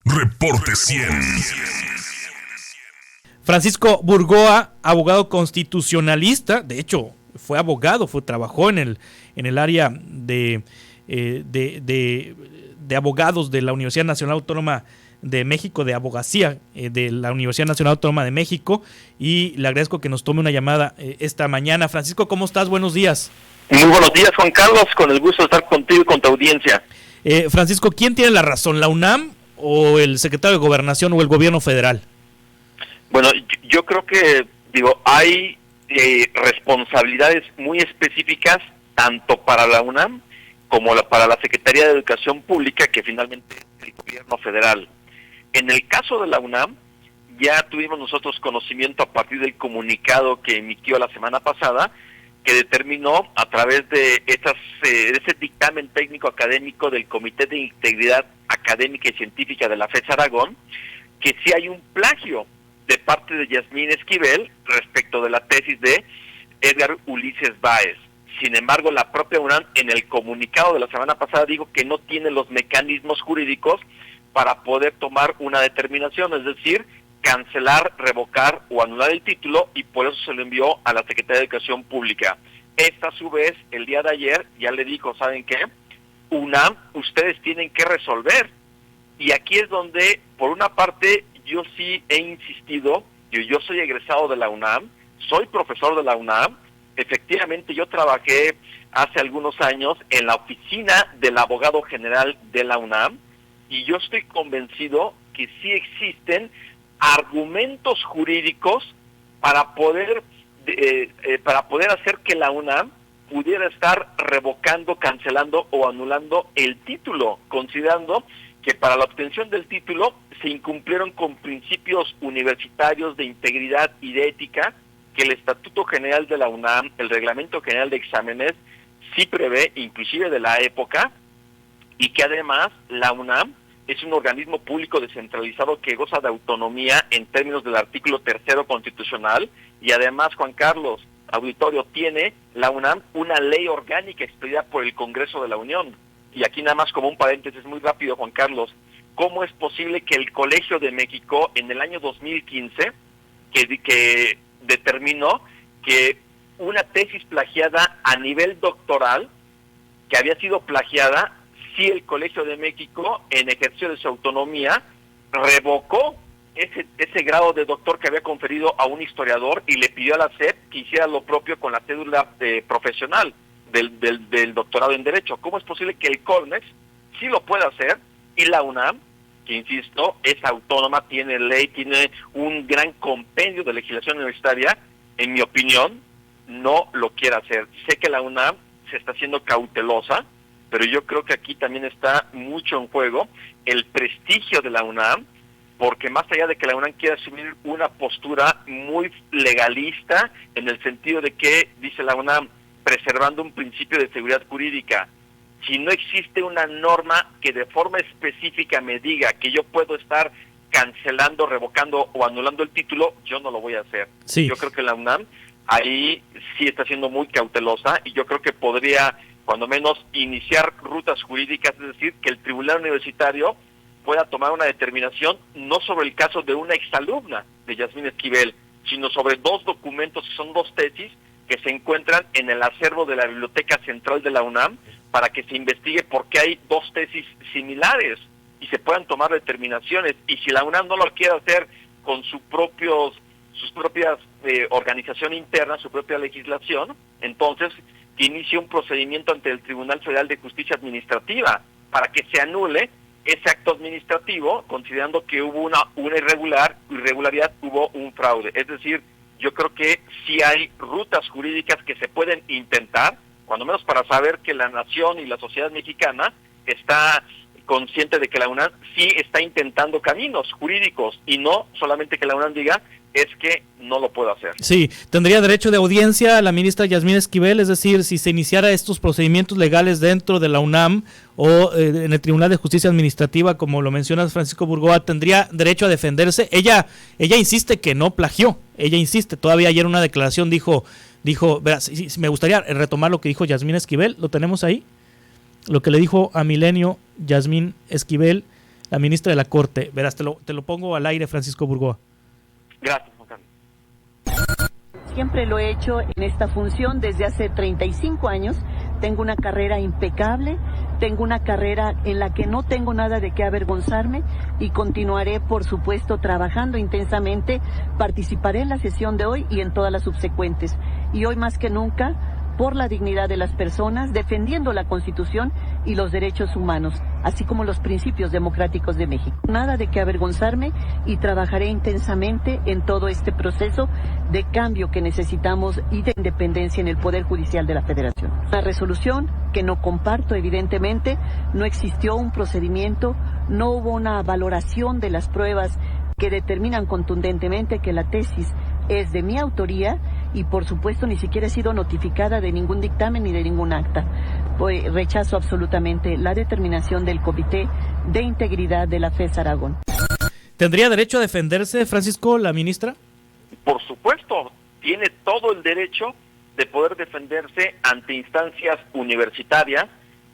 Reporte 100. Francisco Burgoa, abogado constitucionalista, de hecho fue abogado, trabajó en el área de abogados de la Universidad Nacional Autónoma de México, de abogacía de la Universidad Nacional Autónoma de México, y le agradezco que nos tome una llamada esta mañana. Francisco, ¿cómo estás? Buenos días. Muy buenos días, Juan Carlos, con el gusto de estar contigo y con tu audiencia. Francisco, ¿quién tiene la razón, la UNAM o el secretario de Gobernación o el gobierno federal? Bueno, yo creo que hay responsabilidades muy específicas tanto para la UNAM como para la Secretaría de Educación Pública, que finalmente es el gobierno federal. En el caso de la UNAM, ya tuvimos nosotros conocimiento a partir del comunicado que emitió la semana pasada, que determinó a través de ese dictamen técnico académico del Comité de Integridad Académica y Científica de la FES Aragón, que sí hay un plagio de parte de Yasmín Esquivel respecto de la tesis de Edgar Ulises Báez. Sin embargo, la propia UNAM en el comunicado de la semana pasada dijo que no tiene los mecanismos jurídicos para poder tomar una determinación, es decir, cancelar, revocar o anular el título, y por eso se lo envió a la Secretaría de Educación Pública. Esta, a su vez, el día de ayer ya le dijo, ¿saben qué? UNAM, ustedes tienen que resolver. Y aquí es donde, por una parte, yo sí he insistido, yo soy egresado de la UNAM, soy profesor de la UNAM, efectivamente yo trabajé hace algunos años en la oficina del abogado general de la UNAM, y yo estoy convencido que sí existen argumentos jurídicos para poder hacer que la UNAM pudiera estar revocando, cancelando o anulando el título, considerando que para la obtención del título se incumplieron con principios universitarios de integridad y de ética que el Estatuto General de la UNAM, el Reglamento General de Exámenes, sí prevé, inclusive de la época, y que además la UNAM es un organismo público descentralizado que goza de autonomía en términos del artículo 3º constitucional, y además, Juan Carlos, auditorio, tiene la UNAM una ley orgánica expedida por el Congreso de la Unión. Y aquí nada más como un paréntesis muy rápido, Juan Carlos, ¿cómo es posible que el Colegio de México en el año 2015, que determinó que una tesis plagiada a nivel doctoral, que había sido plagiada, si el Colegio de México, en ejercicio de su autonomía, revocó ese grado de doctor que había conferido a un historiador y le pidió a la SEP que hiciera lo propio con la cédula profesional del doctorado en Derecho? ¿Cómo es posible que el COLMEX sí lo pueda hacer y la UNAM, que insisto, es autónoma, tiene ley, tiene un gran compendio de legislación universitaria, en mi opinión, no lo quiera hacer? Sé que la UNAM se está haciendo cautelosa, pero yo creo que aquí también está mucho en juego el prestigio de la UNAM, porque más allá de que la UNAM quiera asumir una postura muy legalista, en el sentido de que, dice la UNAM, preservando un principio de seguridad jurídica, si no existe una norma que de forma específica me diga que yo puedo estar cancelando, revocando o anulando el título, yo no lo voy a hacer. Sí. Yo creo que la UNAM ahí sí está siendo muy cautelosa, y yo creo que podría, cuando menos, iniciar rutas jurídicas, es decir, que el tribunal universitario pueda tomar una determinación no sobre el caso de una exalumna de Yasmín Esquivel, sino sobre dos documentos, que son dos tesis, que se encuentran en el acervo de la Biblioteca Central de la UNAM, para que se investigue por qué hay dos tesis similares y se puedan tomar determinaciones. Y si la UNAM no lo quiere hacer con sus propias organización interna, su propia legislación, entonces que inicie un procedimiento ante el Tribunal Federal de Justicia Administrativa para que se anule ese acto administrativo, considerando que hubo una irregularidad, hubo un fraude. Es decir, yo creo que sí hay rutas jurídicas que se pueden intentar, cuando menos para saber que la nación y la sociedad mexicana está consciente de que la UNAM sí está intentando caminos jurídicos, y no solamente que la UNAM diga es que no lo puedo hacer. Sí, tendría derecho de audiencia la ministra Yasmín Esquivel, es decir, si se iniciara estos procedimientos legales dentro de la UNAM o en el Tribunal de Justicia Administrativa, como lo mencionas, Francisco Burgoa, tendría derecho a defenderse. Ella insiste que no plagió, ella insiste, todavía ayer en una declaración dijo, verás, me gustaría retomar lo que dijo Yasmín Esquivel, ¿lo tenemos ahí? Lo que le dijo a Milenio Yasmín Esquivel, la ministra de la Corte. Verás, te lo pongo al aire, Francisco Burgoa. Gracias, Juan Carlos. Siempre lo he hecho en esta función desde hace 35 años. Tengo una carrera impecable, tengo una carrera en la que no tengo nada de qué avergonzarme y continuaré, por supuesto, trabajando intensamente. Participaré en la sesión de hoy y en todas las subsecuentes. Y hoy más que nunca, por la dignidad de las personas, defendiendo la Constitución y los derechos humanos, así como los principios democráticos de México. Nada de qué avergonzarme y trabajaré intensamente en todo este proceso de cambio que necesitamos y de independencia en el Poder Judicial de la Federación. Una resolución que no comparto, evidentemente, no existió un procedimiento, no hubo una valoración de las pruebas que determinan contundentemente que la tesis es de mi autoría y por supuesto ni siquiera he sido notificada de ningún dictamen ni de ningún acta. Pues rechazo absolutamente la determinación del Comité de Integridad de la FES Aragón. ¿Tendría derecho a defenderse, Francisco, la ministra? Por supuesto, tiene todo el derecho de poder defenderse ante instancias universitarias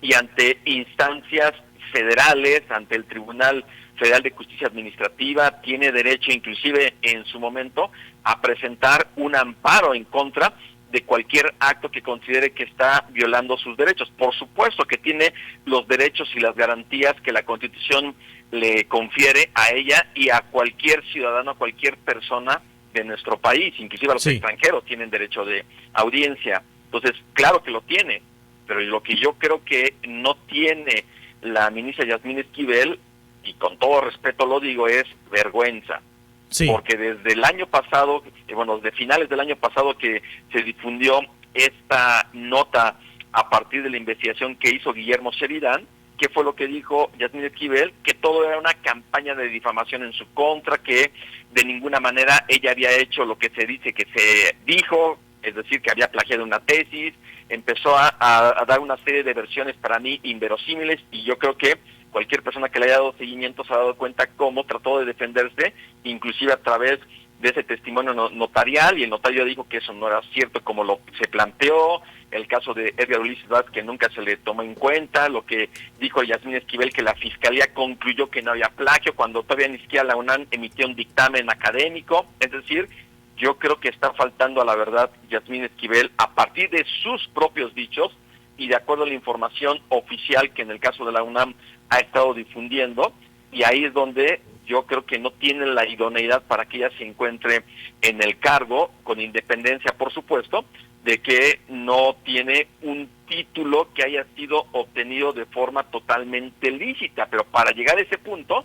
y ante instancias federales, ante el Tribunal Federal de Justicia Administrativa. Tiene derecho, inclusive en su momento, a presentar un amparo en contra de cualquier acto que considere que está violando sus derechos. Por supuesto que tiene los derechos y las garantías que la Constitución le confiere a ella y a cualquier ciudadano, a cualquier persona de nuestro país, inclusive a los extranjeros tienen derecho de audiencia. Entonces, claro que lo tiene, pero lo que yo creo que no tiene la ministra Yasmín Esquivel, y con todo respeto lo digo, es vergüenza. Sí. Porque desde el año pasado, desde finales del año pasado que se difundió esta nota a partir de la investigación que hizo Guillermo Sheridan, ¿qué fue lo que dijo Yasmín Esquivel? Que todo era una campaña de difamación en su contra, que de ninguna manera ella había hecho lo que se dice que se dijo, es decir, que había plagiado una tesis. Empezó a dar una serie de versiones para mí inverosímiles, y yo creo que cualquier persona que le haya dado seguimiento se ha dado cuenta cómo trató de defenderse, inclusive a través de ese testimonio notarial, y el notario dijo que eso no era cierto como se planteó. El caso de Edgar Ulises Vázquez, que nunca se le tomó en cuenta, lo que dijo Yasmín Esquivel, que la Fiscalía concluyó que no había plagio, cuando todavía ni siquiera la UNAM emitió un dictamen académico. Es decir, yo creo que está faltando a la verdad Yasmín Esquivel a partir de sus propios dichos y de acuerdo a la información oficial que en el caso de la UNAM ha estado difundiendo, y ahí es donde yo creo que no tiene la idoneidad para que ella se encuentre en el cargo, con independencia, por supuesto, de que no tiene un título que haya sido obtenido de forma totalmente lícita. Pero para llegar a ese punto,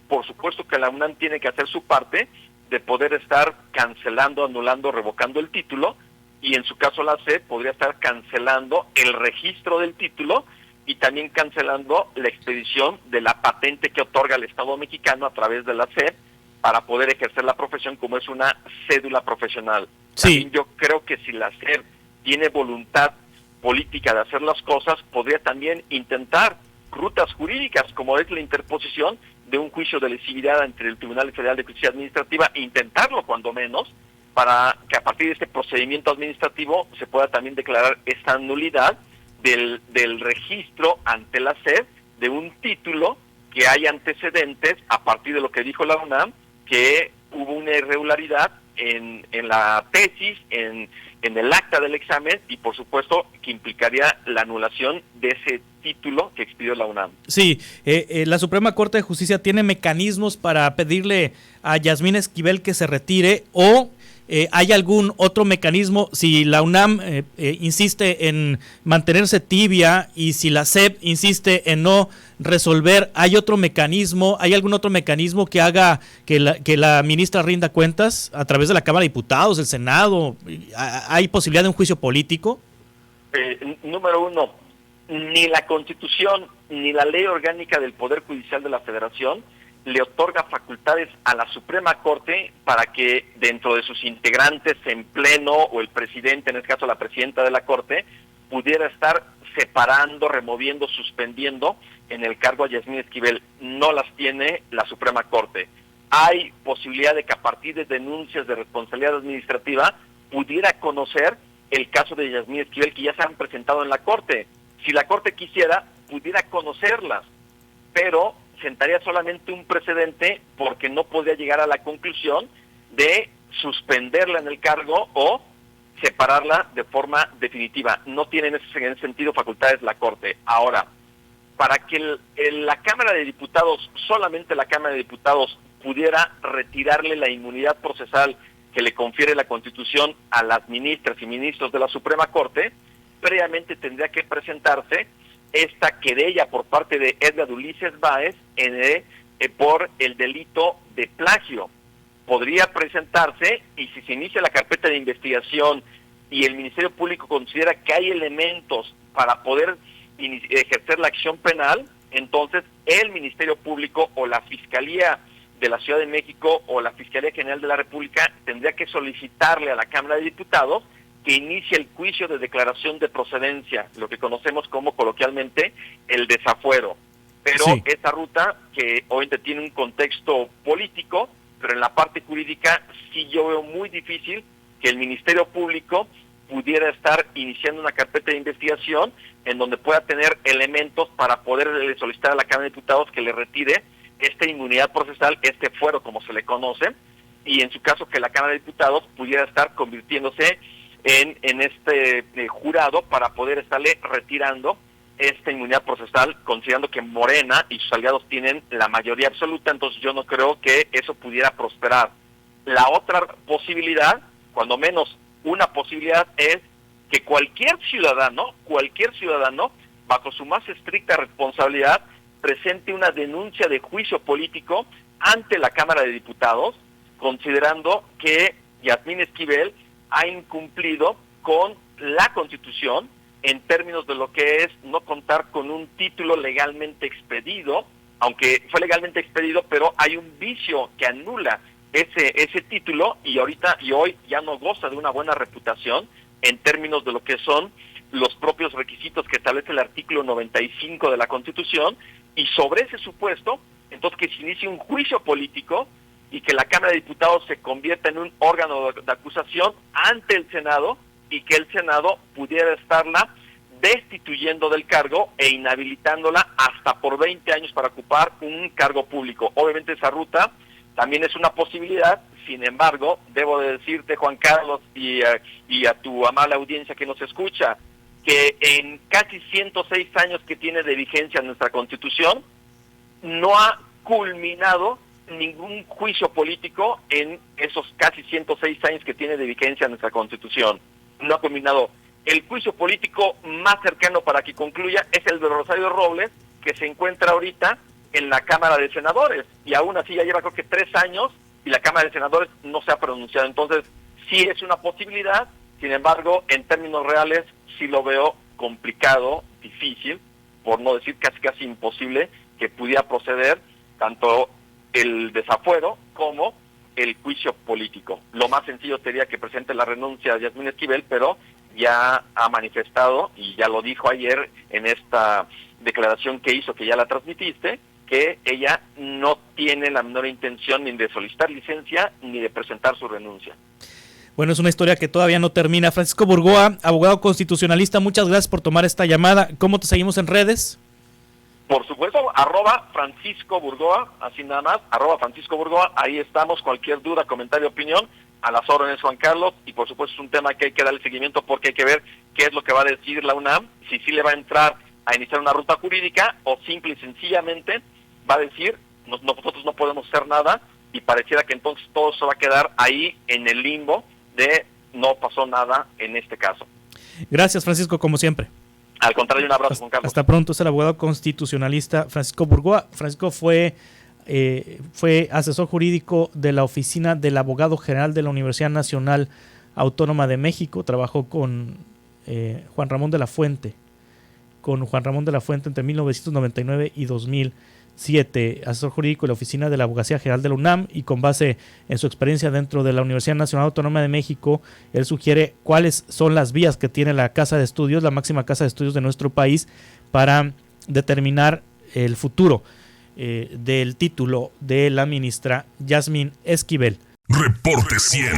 por supuesto que la UNAM tiene que hacer su parte de poder estar cancelando, anulando, revocando el título, y en su caso la SEP podría estar cancelando el registro del título y también cancelando la expedición de la patente que otorga el Estado mexicano a través de la SEP para poder ejercer la profesión como es una cédula profesional. Sí. También yo creo que si la SEP tiene voluntad política de hacer las cosas, podría también intentar rutas jurídicas, como es la interposición de un juicio de lesividad ante el Tribunal Federal de Justicia Administrativa, e intentarlo cuando menos, para que a partir de este procedimiento administrativo se pueda también declarar esta nulidad del registro ante la SEP de un título que hay antecedentes a partir de lo que dijo la UNAM, que hubo una irregularidad en la tesis, en el acta del examen, y por supuesto que implicaría la anulación de ese título que expidió la UNAM. Sí, la Suprema Corte de Justicia tiene mecanismos para pedirle a Yasmín Esquivel que se retire, o ¿hay algún otro mecanismo si la UNAM insiste en mantenerse tibia y si la SEP insiste en no resolver? ¿Hay otro mecanismo? ¿Hay algún otro mecanismo que haga que la ministra rinda cuentas a través de la Cámara de Diputados, el Senado? ¿Hay posibilidad de un juicio político? Número uno, ni la Constitución ni la Ley Orgánica del Poder Judicial de la Federación le otorga facultades a la Suprema Corte para que dentro de sus integrantes en pleno, o el presidente, en este caso la presidenta de la Corte, pudiera estar separando, removiendo, suspendiendo en el cargo a Yasmín Esquivel. No las tiene la Suprema Corte. Hay posibilidad de que a partir de denuncias de responsabilidad administrativa pudiera conocer el caso de Yasmín Esquivel, que ya se han presentado en la Corte. Si la Corte quisiera, pudiera conocerlas, pero sentaría solamente un precedente porque no podía llegar a la conclusión de suspenderla en el cargo o separarla de forma definitiva. No tiene en ese sentido facultades la Corte. Ahora, para que la Cámara de Diputados, solamente la Cámara de Diputados, pudiera retirarle la inmunidad procesal que le confiere la Constitución a las ministras y ministros de la Suprema Corte, previamente tendría que presentarse esta querella por parte de Edgar Ulises Báez por el delito de plagio. Podría presentarse, y si se inicia la carpeta de investigación y el Ministerio Público considera que hay elementos para poder ejercer la acción penal, entonces el Ministerio Público o la Fiscalía de la Ciudad de México o la Fiscalía General de la República tendría que solicitarle a la Cámara de Diputados que inicie el juicio de declaración de procedencia, lo que conocemos como coloquialmente el desafuero. Pero sí, esa ruta, que obviamente tiene un contexto político, pero en la parte jurídica sí yo veo muy difícil que el Ministerio Público pudiera estar iniciando una carpeta de investigación en donde pueda tener elementos para poder solicitar a la Cámara de Diputados que le retire esta inmunidad procesal, este fuero como se le conoce, y en su caso que la Cámara de Diputados pudiera estar convirtiéndose en este jurado para poder estarle retirando esta inmunidad procesal, considerando que Morena y sus aliados tienen la mayoría absoluta. Entonces yo no creo que eso pudiera prosperar. La otra posibilidad, cuando menos una posibilidad, es que cualquier ciudadano, bajo su más estricta responsabilidad, presente una denuncia de juicio político ante la Cámara de Diputados, considerando que Yasmín Esquivel ha incumplido con la Constitución en términos de lo que es no contar con un título legalmente expedido, aunque fue legalmente expedido, pero hay un vicio que anula ese título y hoy ya no goza de una buena reputación en términos de lo que son los propios requisitos que establece el artículo 95 de la Constitución, y sobre ese supuesto, entonces que se inicie un juicio político y que la Cámara de Diputados se convierta en un órgano de acusación ante el Senado, y que el Senado pudiera estarla destituyendo del cargo e inhabilitándola hasta por 20 años para ocupar un cargo público. Obviamente esa ruta también es una posibilidad. Sin embargo, debo de decirte, Juan Carlos, y a tu amable audiencia que nos escucha, que en casi 106 años que tiene de vigencia nuestra Constitución, no ha culminado ningún juicio político en esos casi 106 años que tiene de vigencia nuestra Constitución. No ha culminado. El juicio político más cercano para que concluya es el de Rosario Robles, que se encuentra ahorita en la Cámara de Senadores, y aún así ya lleva creo que 3 años y la Cámara de Senadores no se ha pronunciado. Entonces sí es una posibilidad, sin embargo en términos reales sí lo veo complicado, difícil, por no decir casi imposible, que pudiera proceder tanto el desafuero como el juicio político. Lo más sencillo sería que presente la renuncia de Yasmín Esquivel, pero ya ha manifestado, y ya lo dijo ayer en esta declaración que hizo, que ya la transmitiste, que ella no tiene la menor intención ni de solicitar licencia ni de presentar su renuncia. Bueno, es una historia que todavía no termina. Francisco Burgoa, abogado constitucionalista, muchas gracias por tomar esta llamada. ¿Cómo te seguimos en redes? Por supuesto, @Francisco Burgoa, así nada más, @Francisco Burgoa, ahí estamos, cualquier duda, comentario, opinión, a las órdenes, Juan Carlos, y por supuesto es un tema que hay que darle seguimiento porque hay que ver qué es lo que va a decidir la UNAM, si sí le va a entrar a iniciar una ruta jurídica o simple y sencillamente va a decir, nosotros no podemos hacer nada, y pareciera que entonces todo se va a quedar ahí en el limbo de no pasó nada en este caso. Gracias, Francisco, como siempre. Al contrario, un abrazo, Juan Carlos. Hasta pronto. Es el abogado constitucionalista Francisco Burgoa. Francisco fue asesor jurídico de la oficina del abogado general de la Universidad Nacional Autónoma de México. Trabajó con Juan Ramón de la Fuente entre 1999 y 2007, asesor jurídico de la oficina de la Abogacía General de la UNAM, y con base en su experiencia dentro de la Universidad Nacional Autónoma de México, él sugiere cuáles son las vías que tiene la casa de estudios, la máxima casa de estudios de nuestro país, para determinar el futuro del título de la ministra Yasmín Esquivel. Reporte 100.